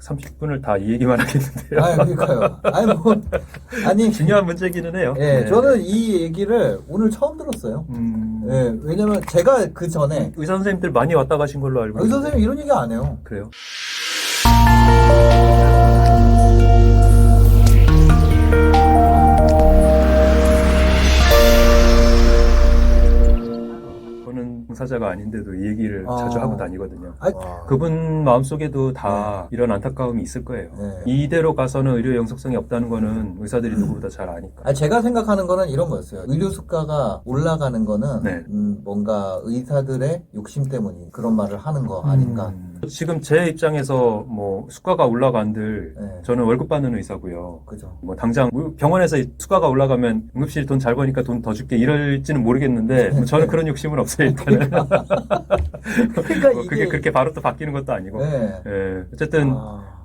30분을 다 이 얘기만 하겠는데요. 아, 그러니까요. 아니 중요한 문제기는 해요. 예, 저는 이 얘기를 오늘 처음 들었어요. 예, 왜냐면 제가 그 전에 의사 선생님들 많이 왔다 가신 걸로 알고 의사 있는데. 선생님 이런 얘기 안 해요. 그래요? 저는 봉사자가 아닌데도 이 얘기를 자주 하고 다니거든요. 그분 마음속에도 다 이런 안타까움이 있을 거예요. 네. 이대로 가서는 의료 영속성이 없다는 거는 의사들이 누구보다 잘 아니까. 제가 생각하는 거는 이런 거였어요. 의료 수가가 올라가는 거는 네. 뭔가 의사들의 욕심 때문이 그런 말을 하는 거 아닌가. 지금 제 입장에서 뭐 수가가 올라간들 네. 저는 월급 받는 의사고요. 그죠. 뭐 당장 병원에서 수가가 올라가면 응급실 돈 잘 버니까 돈 더 줄게 이럴지는 모르겠는데 뭐 저는 그런 욕심은 없어요 일단은. 그러니까 뭐 그게 그렇게 바로 또 바뀌는 것도 아니고. 네. 예, 어쨌든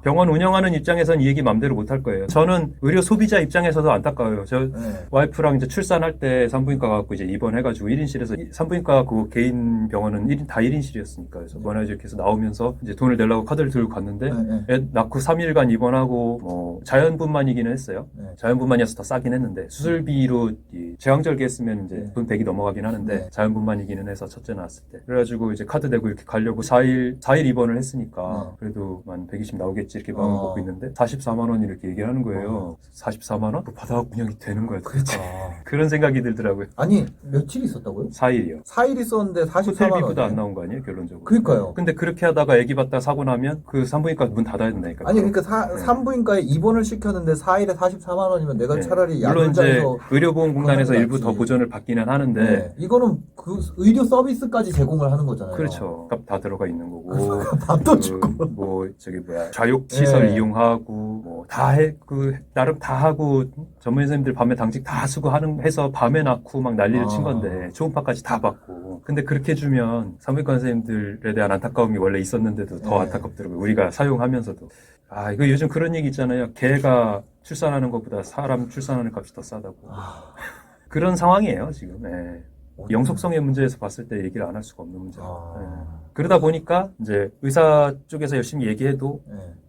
병원 운영하는 입장에서는 이 얘기 맘대로 못 할 거예요. 저는 의료 소비자 입장에서도 안타까워요. 저 네. 와이프랑 이제 출산할 때 산부인과 가고 이제 입원해가지고 1인실에서 산부인과 그 개인 병원은 다 1인실이었으니까 그래서 원화주택에서 나오면서 이제 돈을 내려고 카드를 들고 갔는데 애 낳고 3일간 입원하고 뭐 자연분만이기는 했어요. 네. 자연분만이어서 더 싸긴 했는데 수술비로 제왕절개 했으면 이제 돈 100이 넘어가긴 하는데 네. 자연분만이기는 해서 첫째 낳았을 때 그래가지고 이제 카드 대고 이렇게 가려고 4일 입원을 했으니까 그래도 한 120 나오겠지 이렇게 마음을 먹고 있는데 44만 원 이렇게 얘기하는 거예요. 44만 원? 뭐 받아갖고 그냥 되는 거야. 그렇죠. 그런 생각이 들더라고요. 아니 며칠 있었다고요? 4일이요. 4일 있었는데 44만 원. 호텔비보다 안 나온 거 아니에요 결론적으로. 그러니까요. 근데 그렇게 하다가 애기 받다 사고 나면 그 산부인과 문 닫아야 된다니까. 아니 그러니까 산부인과에 입원을 시켰는데 4일에 44만 원이면 내가 차라리 물론 이제 약국장에서 의료보험공단에서 그거는 일부 더 낫지. 보전을 받기는 하는데 네. 이거는 그 의료 서비스까지 제공을 하는 거잖아요. 그렇죠. 값 다 들어가 있는 거고. 밥도 주고. 뭐 저기 좌욕 시설 네. 이용하고 뭐 다 해 그 나름 다 하고 전문 선생님들 밤에 당직 다 쓰고 해서 밤에 낳고 막 난리를 친 건데 초음파까지 다 받고. 근데 그렇게 해주면 산부인과 선생님들에 대한 안타까움이 원래 있었는데도 더 안타깝더라고요. 우리가 사용하면서도. 이거 요즘 그런 얘기 있잖아요. 개가 출산하는 것보다 사람 출산하는 값이 더 싸다고. 그런 상황이에요 지금. 네. 영속성의 문제에서 봤을 때 얘기를 안 할 수가 없는 문제예요. 네. 그러다 보니까 이제 의사 쪽에서 열심히 얘기해도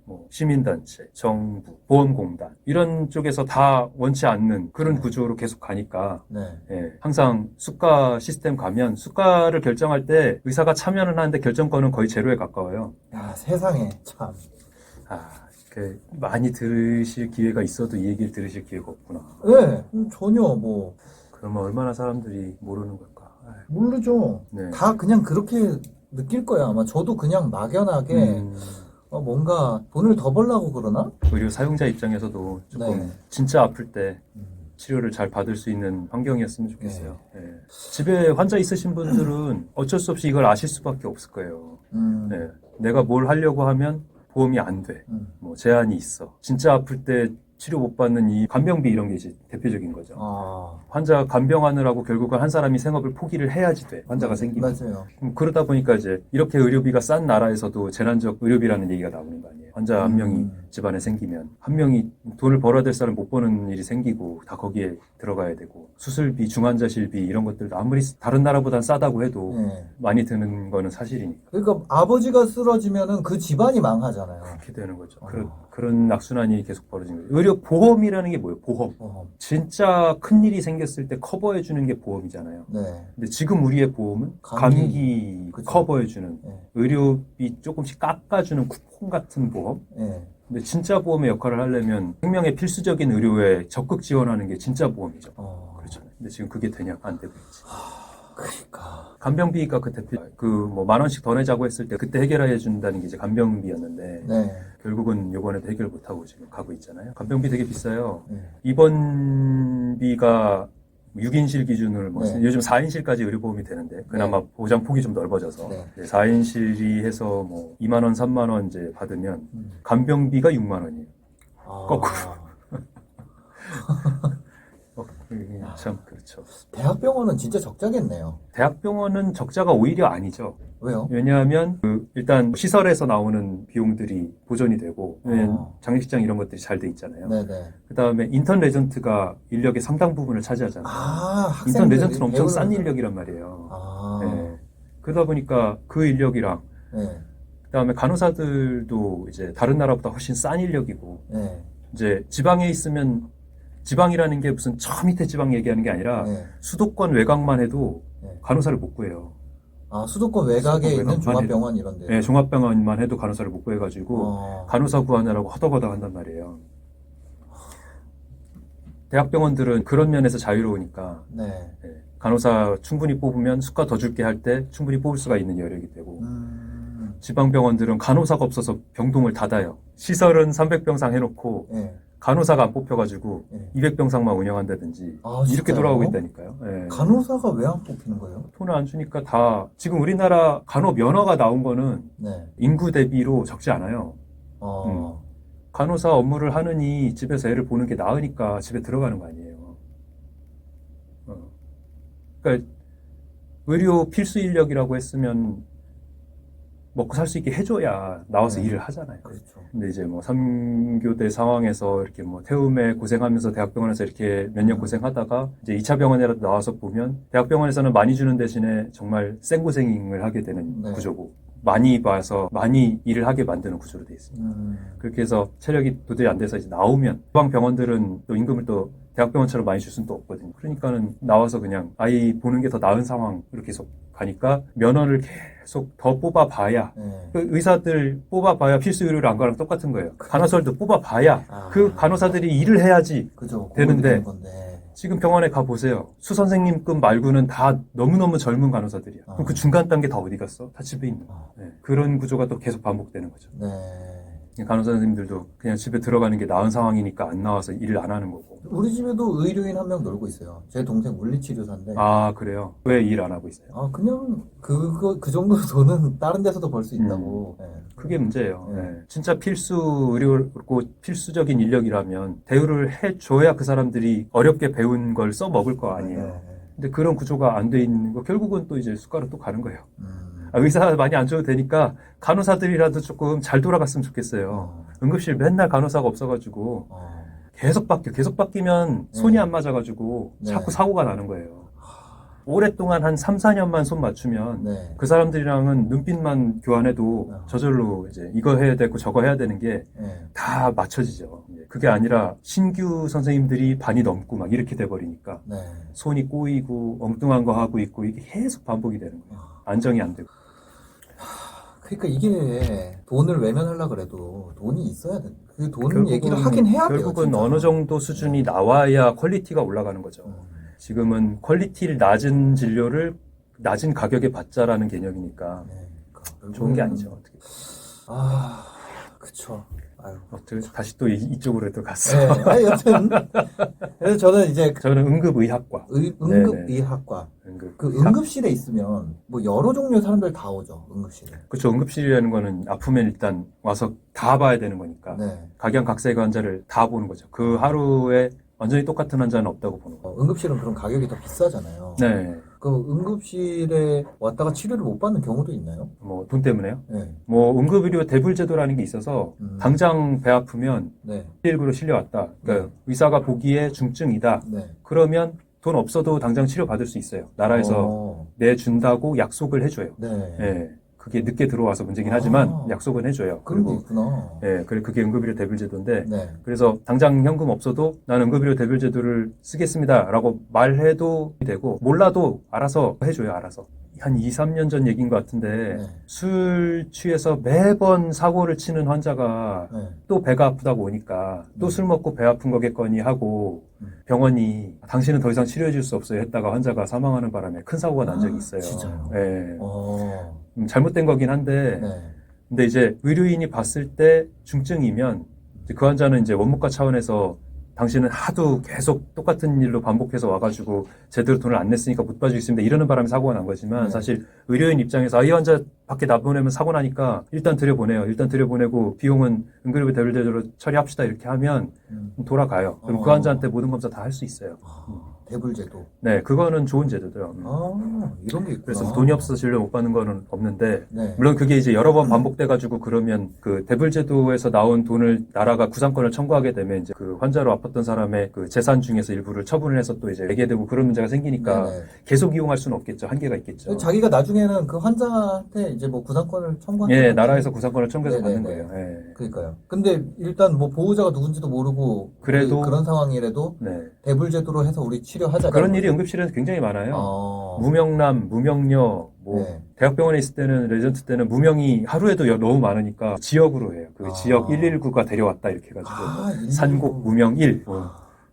뭐 시민단체, 정부, 보험공단 이런 쪽에서 다 원치 않는 그런 구조로 계속 가니까 항상 수가 시스템 가면 수가를 결정할 때 의사가 참여는 하는데 결정권은 거의 제로에 가까워요. 야 세상에 참. 많이 들으실 기회가 있어도 이 얘기를 들으실 기회가 없구나. 네, 전혀 뭐. 그러면 얼마나 사람들이 모르는 걸까? 모르죠. 네. 다 그냥 그렇게 느낄 거야. 아마 저도 그냥 막연하게 뭔가 돈을 더 벌려고 그러나? 의료 사용자 입장에서도 조금 진짜 아플 때 치료를 잘 받을 수 있는 환경이었으면 좋겠어요. 집에 환자 있으신 분들은 어쩔 수 없이 이걸 아실 수밖에 없을 거예요. 내가 뭘 하려고 하면 보험이 안 돼. 뭐 제한이 있어. 진짜 아플 때 치료 못 받는 이 간병비 이런 게 이제 대표적인 거죠. 환자 간병하느라고 결국은 한 사람이 생업을 포기를 해야지 돼. 환자가 생기면. 맞아요. 그러다 보니까 이제 이렇게 의료비가 싼 나라에서도 재난적 의료비라는 얘기가 나오는 거 아니에요. 환자 한 명이 집안에 생기면 한 명이 돈을 벌어야 될 사람 못 버는 일이 생기고 다 거기에 들어가야 되고 수술비, 중환자실비 이런 것들도 아무리 다른 나라보단 싸다고 해도 많이 드는 거는 사실이니까. 그러니까 아버지가 쓰러지면은 그 집안이 망하잖아요. 그렇게 되는 거죠. 그런 악순환이 계속 벌어지는 거죠. 의료 보험이라는 게 뭐예요? 보험. 진짜 큰 일이 생겼을 때 커버해 주는 게 보험이잖아요. 근데 지금 우리의 보험은 감기 커버해 주는 의료비 조금씩 깎아주는 쿠폰 같은 보험. 근데 진짜 보험의 역할을 하려면 생명의 필수적인 의료에 적극 지원하는 게 진짜 보험이죠. 그렇죠. 근데 지금 그게 되냐? 안 되고 있지. 그러니까 간병비가 그 대표 뭐 10,000원씩 더 내자고 했을 때 그때 해결해 준다는 게 이제 간병비였는데 결국은 요번에도 해결 못 하고 지금 가고 있잖아요. 간병비 되게 비싸요. 입원비가 6인실 기준으로 요즘 4인실까지 의료보험이 되는데 그나마 보장 폭이 좀 넓어져서 4인실이 해서 뭐 2만 원, 3만 원 이제 받으면 간병비가 6만 원이에요. 거꾸로. 참 그렇죠. 대학병원은 진짜 적자겠네요. 대학병원은 적자가 오히려 아니죠. 왜요? 왜냐하면 일단 시설에서 나오는 비용들이 보존이 되고 장례식장 이런 것들이 잘 돼 있잖아요. 그 다음에 인턴 레전트가 인력의 상당 부분을 차지하잖아요. 인턴 레전트는 엄청 싼 인력이란 말이에요. 그러다 보니까 그 인력이랑 그다음에 간호사들도 이제 다른 나라보다 훨씬 싼 인력이고 네. 이제 지방에 있으면 지방이라는 게 무슨 저 밑에 지방 얘기하는 게 아니라 네. 수도권 외곽만 해도 네. 간호사를 못 구해요. 아, 수도권 외곽에 수도권 있는 외곽만 종합병원 이런 데. 네, 종합병원만 해도 간호사를 못 구해가지고 간호사 구하느라고 허덕허덕 한단 말이에요. 대학병원들은 그런 면에서 자유로우니까 네. 네, 간호사 충분히 뽑으면 수가 더 줄게 할 때 충분히 뽑을 수가 있는 여력이 되고 지방병원들은 간호사가 없어서 병동을 닫아요. 시설은 300병상 해놓고 네. 간호사가 안 뽑혀가지고 네. 200병상만 운영한다든지 아, 이렇게 진짜요? 돌아가고 있다니까요. 네. 간호사가 왜 안 뽑히는 거예요? 돈을 안 주니까 다 지금 우리나라 간호 면허가 나온 거는 네. 인구 대비로 적지 않아요. 간호사 업무를 하느니 집에서 애를 보는 게 나으니까 집에 들어가는 거 아니에요. 그러니까 의료 필수 인력이라고 했으면 먹고 살 수 있게 해줘야 나와서 네. 일을 하잖아요. 그렇죠. 근데 이제 뭐 3교대 상황에서 이렇게 뭐 태움에 고생하면서 대학병원에서 이렇게 몇 년 고생하다가 이제 2차 병원이라도 나와서 보면 대학병원에서는 많이 주는 대신에 정말 생고생을 하게 되는 네. 구조고 많이 봐서 많이 일을 하게 만드는 구조로 돼 있습니다. 그렇게 해서 체력이 도저히 안 돼서 이제 나오면 지방 병원들은 또 임금을 또 대학병원처럼 많이 줄 수는 또 없거든요. 그러니까는 나와서 그냥 아이 보는 게 더 나은 상황으로 계속 가니까 면허를 계속 더 뽑아봐야 네. 그 의사들 뽑아봐야 필수 의료를 안 가랑 똑같은 거예요. 간호사들도 뽑아봐야 그 간호사들이 일을 해야지 그죠. 되는데 되는 건데. 지금 병원에 가보세요. 수선생님급 말고는 다 너무너무 젊은 간호사들이야. 그럼 그 중간 단계 다 어디 갔어? 다 집에 있는 거야. 네. 그런 구조가 또 계속 반복되는 거죠. 네. 간호사 선생님들도 그냥 집에 들어가는 게 나은 상황이니까 안 나와서 일을 안 하는 거고. 우리 집에도 의료인 한 명 놀고 있어요. 제 동생 물리치료사인데. 아, 그래요? 왜 일 안 하고 있어요? 그냥 그 정도 돈은 다른 데서도 벌 수 있다고. 네. 그게 문제예요. 네. 네. 진짜 필수 의료고 필수적인 인력이라면 대우를 해줘야 그 사람들이 어렵게 배운 걸 써먹을 거 아니에요. 네. 근데 그런 구조가 안 돼 있는 거 결국은 또 이제 숟가락 또 가는 거예요. 의사 많이 안 줘도 되니까 간호사들이라도 조금 잘 돌아갔으면 좋겠어요. 응급실 맨날 간호사가 없어가지고 계속 바뀌면 손이 안 맞아가지고 네. 자꾸 사고가 나는 거예요. 오랫동안 한 3, 4년만 손 맞추면 네. 그 사람들이랑은 눈빛만 교환해도 저절로 이제 이거 해야 되고 저거 해야 되는 게 다 네. 맞춰지죠. 그게 아니라 신규 선생님들이 반이 넘고 막 이렇게 돼버리니까 네. 손이 꼬이고 엉뚱한 거 하고 있고 이게 계속 반복이 되는 거예요. 안정이 안 되고. 그러니까 이게 돈을 외면하려고 그래도 돈이 있어야 돼. 그 돈 결국은- 얘기를 하긴 해야 돼요. 결국은 진짜. 어느 정도 수준이 나와야 퀄리티가 올라가는 거죠. 지금은 퀄리티를 낮은 진료를 낮은 가격에 받자라는 개념이니까 네. 좋은 게 아니죠. 어떻게. 그쵸. 아유. 어떻게 다시 또 이쪽으로 또 갔어요. 네. 아니, 여튼. 그래서 저는 이제 저는 응급의학과. 응급의학과. 그 응급실에 있으면 뭐 여러 종류의 사람들 다 오죠. 응급실에. 그렇죠. 응급실이라는 거는 아프면 일단 와서 다 봐야 되는 거니까. 네. 각양각색 환자를 다 보는 거죠. 그 하루에 완전히 똑같은 환자는 없다고 보는 거예요. 응급실은 그럼 가격이 더 비싸잖아요. 네. 그 응급실에 왔다가 치료를 못 받는 경우도 있나요? 뭐 돈 때문에요? 네. 뭐 응급의료 대불제도라는 게 있어서 당장 배 아프면 네. 119로 실려왔다. 그러니까 의사가 보기에 중증이다. 네. 그러면 돈 없어도 당장 치료 받을 수 있어요. 나라에서 내준다고 약속을 해줘요. 네. 예. 그게 늦게 들어와서 문제긴 하지만 약속은 해줘요. 그런 게 그리고 있구나. 예, 그게 응급의료 대불제도인데 네. 그래서 당장 현금 없어도 난 응급의료 대불제도를 쓰겠습니다라고 말해도 되고 몰라도 알아서 해줘요. 알아서. 한 2, 3년 전 얘기인 것 같은데 네. 술 취해서 매번 사고를 치는 환자가 네. 또 배가 아프다고 오니까 또 술 먹고 배 아픈 거겠거니 하고 병원이 당신은 더 이상 치료해 줄 수 없어요 했다가 환자가 사망하는 바람에 큰 사고가 난 적이 있어요. 진짜요? 예. 네. 잘못된 거긴 한데 근데 이제 의료인이 봤을 때 중증이면 이제 그 환자는 이제 원무과 차원에서 당신은 하도 계속 똑같은 일로 반복해서 와가지고 제대로 돈을 안 냈으니까 못 봐주겠습니다. 이러는 바람에 사고가 난 거지만 사실 의료인 입장에서 이 환자 밖에 나보내면 사고 나니까 일단 들여보내요. 일단 들여보내고 비용은 응급의료 대불제도로 처리합시다. 이렇게 하면 돌아가요. 그럼 그 환자한테 모든 검사 다 할 수 있어요. 대불제도. 네, 그거는 좋은 제도죠. 이런 게 있구나. 그래서 돈이 없어서 못 받는 거는 없는데, 네. 물론 그게 이제 여러 번 반복돼가지고 그러면 그 대불제도에서 나온 돈을 나라가 구상권을 청구하게 되면 이제 그 환자로 아팠던 사람의 그 재산 중에서 일부를 처분을 해서 또 이제 내게 되고 그런 문제가 생기니까 네네. 계속 이용할 수는 없겠죠. 한계가 있겠죠. 자기가 나중에는 그 환자한테 이제 뭐 구상권을 청구하는 예, 나라에서 구상권을 청구해서 받는 네네네. 거예요. 예. 그러니까요. 근데 일단 뭐 보호자가 누군지도 모르고 그래도 그런 상황이라도 네. 대불제도로 해서 우리 치료하자. 그런 일이 응급실에서 굉장히 많아요. 무명남, 무명녀, 뭐 네. 대학병원에 있을 때는 레전트 때는 무명이 하루에도 너무 많으니까 지역으로 해요. 그 지역 119가 데려왔다 이렇게 해가지고 뭐 119. 산곡 무명 1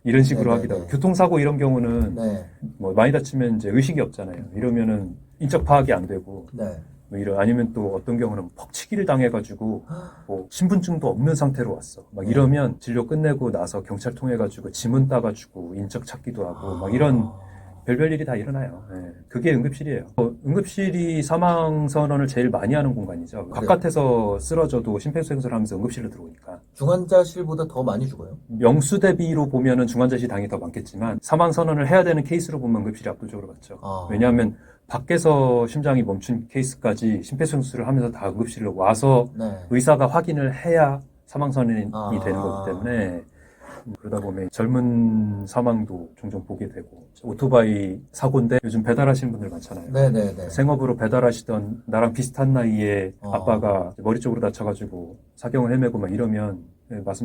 이런 식으로 네네네. 하기도 하고 교통사고 이런 경우는 네. 뭐 많이 다치면 이제 의식이 없잖아요. 이러면은 인적 파악이 안 되고 네. 뭐 이런 아니면 또 어떤 경우는 퍽치기를 당해가지고 뭐 신분증도 없는 상태로 왔어. 막 이러면 진료 끝내고 나서 경찰 통해가지고 지문 따가지고 인적 찾기도 하고 막 이런 별별 일이 다 일어나요. 예. 그게 응급실이에요. 응급실이 사망 선언을 제일 많이 하는 공간이죠. 바깥에서 쓰러져도 심폐소생술을 하면서 응급실로 들어오니까. 중환자실보다 더 많이 죽어요? 명수 대비로 보면은 중환자실 당이 더 많겠지만 사망 선언을 해야 되는 케이스로 보면 응급실이 압도적으로 많죠. 왜냐하면 밖에서 심장이 멈춘 케이스까지 심폐소생술을 하면서 다 응급실로 와서 네. 의사가 확인을 해야 사망 선언이 되는 거기 때문에 그러다 보면 젊은 사망도 종종 보게 되고 오토바이 사고인데 요즘 배달하시는 분들 많잖아요. 네네네. 생업으로 배달하시던 나랑 비슷한 나이에 아빠가 머리 쪽으로 다쳐가지고 사경을 헤매고 막 이러면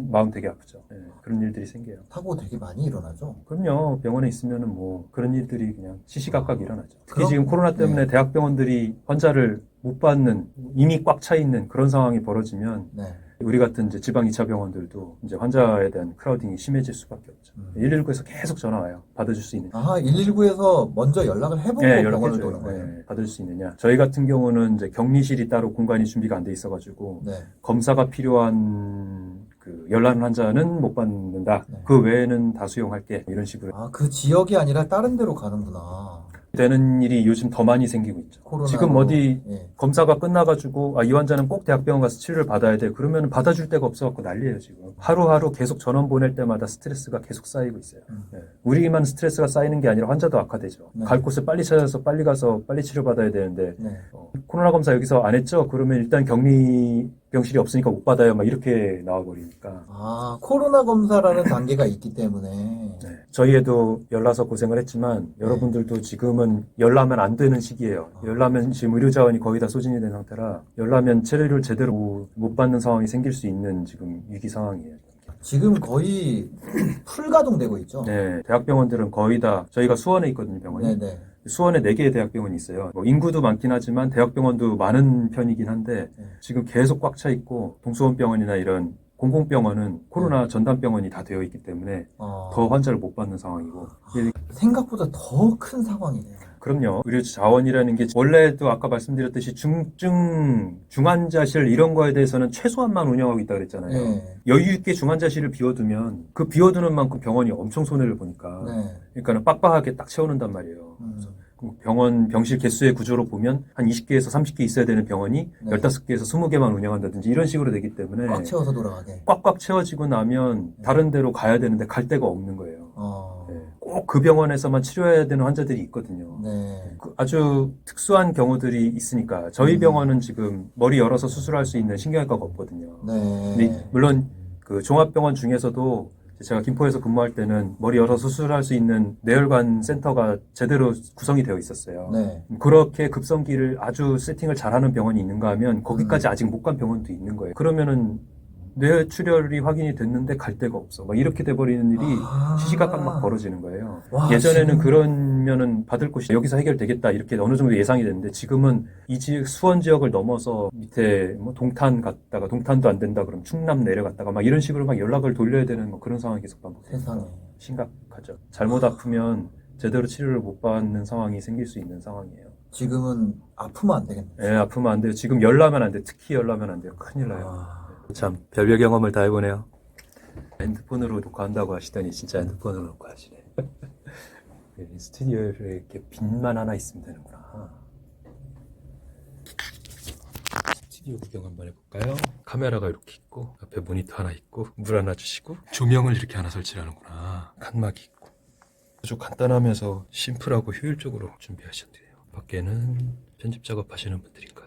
마음 되게 아프죠. 네, 그런 일들이 생겨요. 사고 되게 많이 일어나죠? 그럼요. 병원에 있으면은 뭐 그런 일들이 그냥 시시각각 일어나죠. 특히 그럼, 지금 코로나 때문에 네. 대학병원들이 환자를 못 받는 이미 꽉 차 있는 그런 상황이 벌어지면 네. 우리 같은 이제 지방 2차 병원들도 이제 환자에 대한 크라우딩이 심해질 수밖에 없죠. 119에서 계속 전화 와요. 받아줄 수 있는. 119에서 먼저 연락을 해보고 네, 병원을 연락해줘요. 도는 거예요. 네, 받을 수 있느냐. 저희 같은 경우는 이제 격리실이 따로 공간이 준비가 안 돼 있어가지고 네. 검사가 필요한 그 열나는 환자는 못 받는다. 네. 그 외에는 다 수용할게. 이런 식으로. 그 지역이 아니라 다른 데로 가는구나. 되는 일이 요즘 더 많이 생기고 있죠. 코로나로. 지금 어디 예. 검사가 끝나가지고 이 환자는 꼭 대학병원 가서 치료를 받아야 돼. 그러면 받아줄 데가 없어갖고 난리예요 지금. 하루하루 계속 전원 보낼 때마다 스트레스가 계속 쌓이고 있어요. 네. 우리만 스트레스가 쌓이는 게 아니라 환자도 악화되죠. 네. 갈 곳을 빨리 찾아서 빨리 가서 빨리 치료받아야 되는데 네. 코로나 검사 여기서 안 했죠? 그러면 일단 격리 병실이 없으니까 못 받아요. 막 이렇게 나와버리니까. 코로나 검사라는 단계가 있기 때문에. 네. 저희에도 열나서 고생을 했지만 여러분들도 지금은 열나면 안 되는 시기예요. 열나면 지금 의료자원이 거의 다 소진이 된 상태라 열나면 치료를 제대로 못 받는 상황이 생길 수 있는 지금 위기 상황이에요. 지금 거의 풀가동되고 있죠. 네, 대학병원들은 거의 다 저희가 수원에 있거든요, 병원이. 네네. 수원에 4개의 대학병원이 있어요. 뭐 인구도 많긴 하지만 대학병원도 많은 편이긴 한데 지금 계속 꽉 차 있고 동수원병원이나 이런 공공병원은 코로나 전담병원이 다 되어 있기 때문에 더 환자를 못 받는 상황이고. 생각보다 더 큰 상황이네요. 그럼요. 의료 자원이라는 게 원래도 아까 말씀드렸듯이 중환자실 이런 거에 대해서는 최소한만 운영하고 있다 그랬잖아요. 네. 여유 있게 중환자실을 비워두면 그 비워두는 만큼 병원이 엄청 손해를 보니까 그러니까 빡빡하게 딱 채워놓는단 말이에요. 병원 병실 개수의 구조로 보면 한 20개에서 30개 있어야 되는 병원이 15개에서 20개만 운영한다든지 이런 식으로 되기 때문에 꽉 채워서 돌아가게. 꽉꽉 채워지고 나면 다른 데로 가야 되는데 갈 데가 없는 거예요. 꼭 그 병원에서만 치료해야 되는 환자들이 있거든요. 아주 특수한 경우들이 있으니까 저희 병원은 지금 머리 열어서 수술할 수 있는 신경외과가 없거든요. 근데 물론 그 종합병원 중에서도 제가 김포에서 근무할 때는 머리 열어서 수술할 수 있는 뇌혈관 센터가 제대로 구성이 되어 있었어요. 그렇게 급성기를 아주 세팅을 잘하는 병원이 있는가 하면 거기까지 아직 못 간 병원도 있는 거예요. 그러면은 뇌출혈이 확인이 됐는데 갈 데가 없어. 막 이렇게 돼버리는 일이 시시각각 막 벌어지는 거예요. 예전에는 그러면은 받을 곳이 여기서 해결되겠다 이렇게 어느 정도 예상이 됐는데 지금은 이 지역 수원 지역을 넘어서 밑에 뭐 동탄 갔다가 동탄도 안 된다 그러면 충남 내려갔다가 막 이런 식으로 막 연락을 돌려야 되는 뭐 그런 상황이 계속 반복돼서 심각하죠. 잘못 아프면 제대로 치료를 못 받는 상황이 생길 수 있는 상황이에요. 지금은 아프면 안 되겠네요. 네, 아프면 안 돼요. 지금 열나면 안 돼요. 특히 열나면 안 돼요. 큰일 나요. 참 별별 경험을 다 해보네요. 핸드폰으로 녹화한다고 하시더니 진짜 핸드폰으로 녹화하시네. 스튜디오에 이렇게 빈만 하나 있으면 되는구나. 스튜디오 구경 한번 해볼까요? 카메라가 이렇게 있고 옆에 모니터 하나 있고 물 하나 주시고 조명을 이렇게 하나 설치를 하는구나. 칸막이 있고 아주 간단하면서 심플하고 효율적으로 준비하셨네요. 밖에는 편집 작업하시는 분들인가